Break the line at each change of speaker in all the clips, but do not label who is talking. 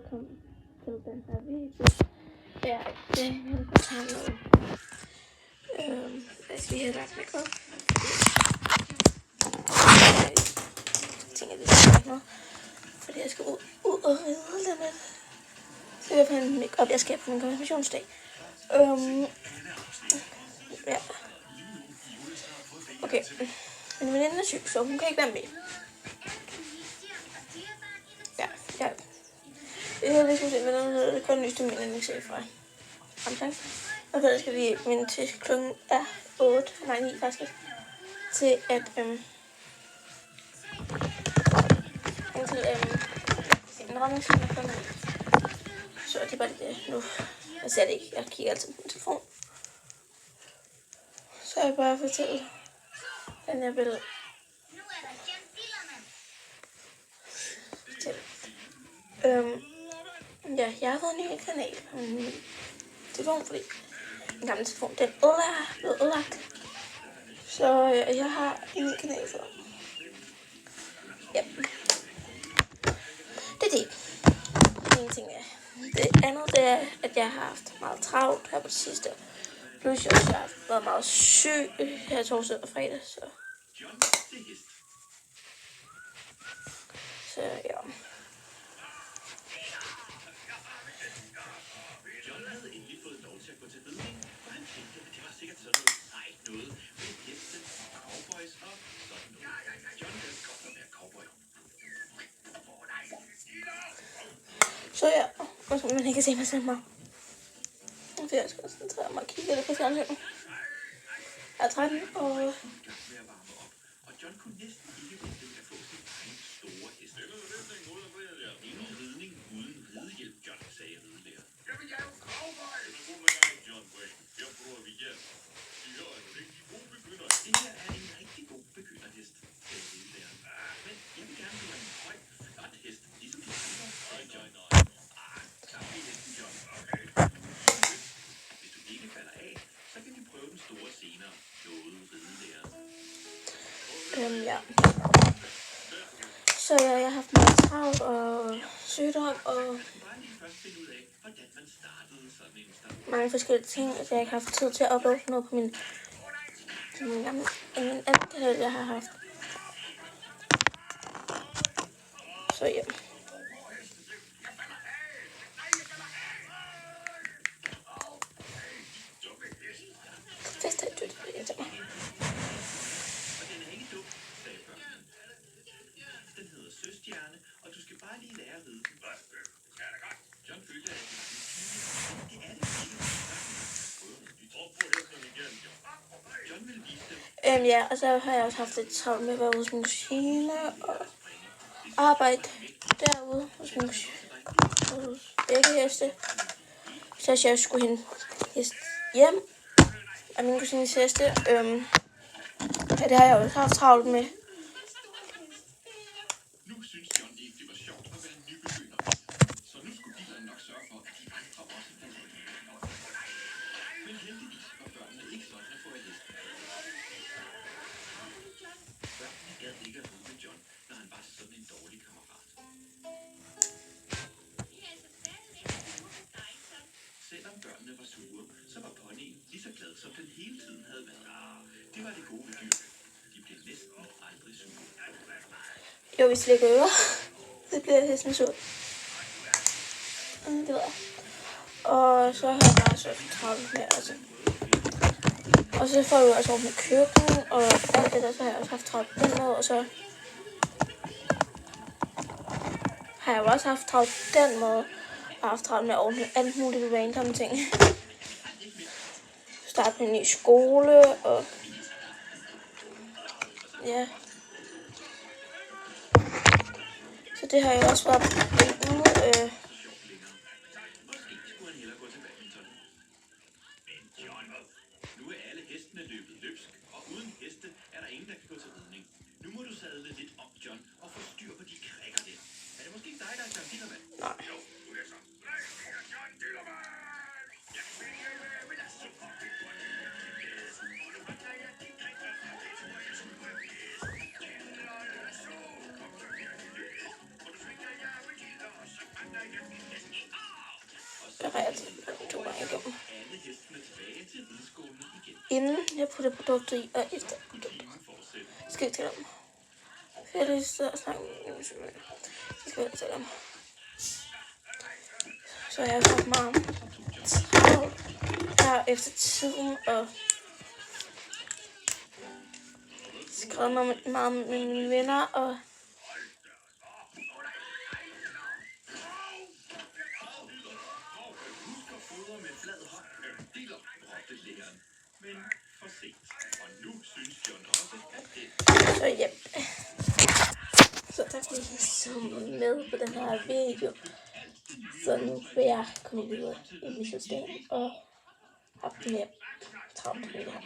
velkommen til den her video. Ja, det er en fortælling. Jeg skal lige have lagt mig op. Jeg tænker, det skal ikke noget. Fordi jeg skal ud og ride lidt med. Så jeg vil have en make-up, jeg skal på min konfirmationsdag. Ja. Okay. Min veninde er syg, så hun kan ikke være med. Ja. Jeg hedder ligesom se, hvordan det kun lyst til min yndlingserie fra Samsung. Og så skal vi vente til klokken er 9 faktisk. Til at en redningsfilm for mig. Så det er bare det nu. Jeg ser det ikke. Jeg kigger altid på min telefon. Så jeg bare fortælle, at jeg vil fortælle. Ja, jeg har fået en ny kanal på min telefon, fordi min gamle telefon, den er blevet ødelagt. Så jeg har en ny kanal for. Ja. Det er det. En ting er. Det andet det er, at jeg har haft meget travlt her på det sidste. Plus jeg også har været meget syg her torsdag og fredag, så ja. Så ja, og så man ikke kan se mig selv meget. Så jeg skal koncentrere mig og kigge lidt på fjernsynet. Jeg er 13 og
John kunne næsten ikke vente med at få sin egen store hest. Det er løsning uden ridehjælp. Ingen ridning uden ridehjælp, John, sagde ridelærer. Jamen, jeg er jo cowboy! Det er god med dig, John Wayne. Her bruger vi hjælp. De er en rigtig god begynder. Det her er en rigtig god begynderhest, sagde ridelæreren. Men jeg vil gerne blive en høj, flot hest, ligesom de andre. Nej. Klap i hesten, John. Okay. Hvis du ikke falder af, så kan vi prøve den store senere, lovede ridelæreren.
ja. Så jeg har haft meget travlt og sygdom og mange forskellige ting, at jeg ikke har haft tid til at uploade noget på min gamle anden kanal, jeg har haft. Så ja.
Søstjerne, og du skal bare lige lære at ride den. Ja, det er godt. John følte, at det er det ikke. John vil vise dem.
Ja, og så har jeg også haft lidt travlt med at være hos min kusine og arbejde derude hos min begge heste. Så jeg skulle hente hest hjem af min kusines heste. Ja, det har jeg også haft travlt med.
Nu synes John ikke, det var sjovt at være nybegynder. Så nu skulle bilerne nok sørge for, at de andre også blev nybegynder. Men heldigvis var børnene ikke sådan at få af hesten. Børnene gad ikke at ride med John, når han var sådan en dårlig kammerat. Selvom børnene var sure, så var ponyen lige så glad, som den hele tiden havde været. Det var det gode dyr. De blev næsten aldrig sure.
Jo, hvis det ligger øver, det bliver hesten sur. Det ved jeg. Og så har jeg bare så travlt med, altså. Og så får jeg også over med køkken, og alt det der, så har jeg også haft travlt på den måde, og så har jeg jo også haft travlt på den måde, og haft travlt med at ordne alt muligt random ting. Starte med en ny skole, og ja. Så det har jeg også været nu.
Nu er alle hestene løbet løbsk, og uden heste er der ingen, der kan gå til ridning. Nu må du sadle lidt om, John, og få styr på de krikker der. Er det måske dig, der er John Dillermand?
Nej.
Jo, du er så. Nej, jeg er John Dillermand! Jeg vil have sukker til på den.
har jeg 2 gange igennem.
alle hestene tilbage til rideskålen igen.
Inden jeg putter produktet i, og efter produktet.
Timen fortsætter.
Skal vi tale om. Fælles snakke. Så skal vi tale om. Så jeg har haft meget travlt her efter tiden og skrevet meget med mine venner og
Husk at fodre med flad hånd. Dealer, råbte læreren. Men for sent. Og nu synes John også, at det
så ja. Så tak fordi I så med på den her video. Så nu vil jeg komme videre i misforstand og have mere travlt med det her.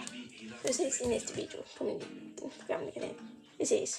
Vi ses i næste video på min gamle kanal. Vi ses.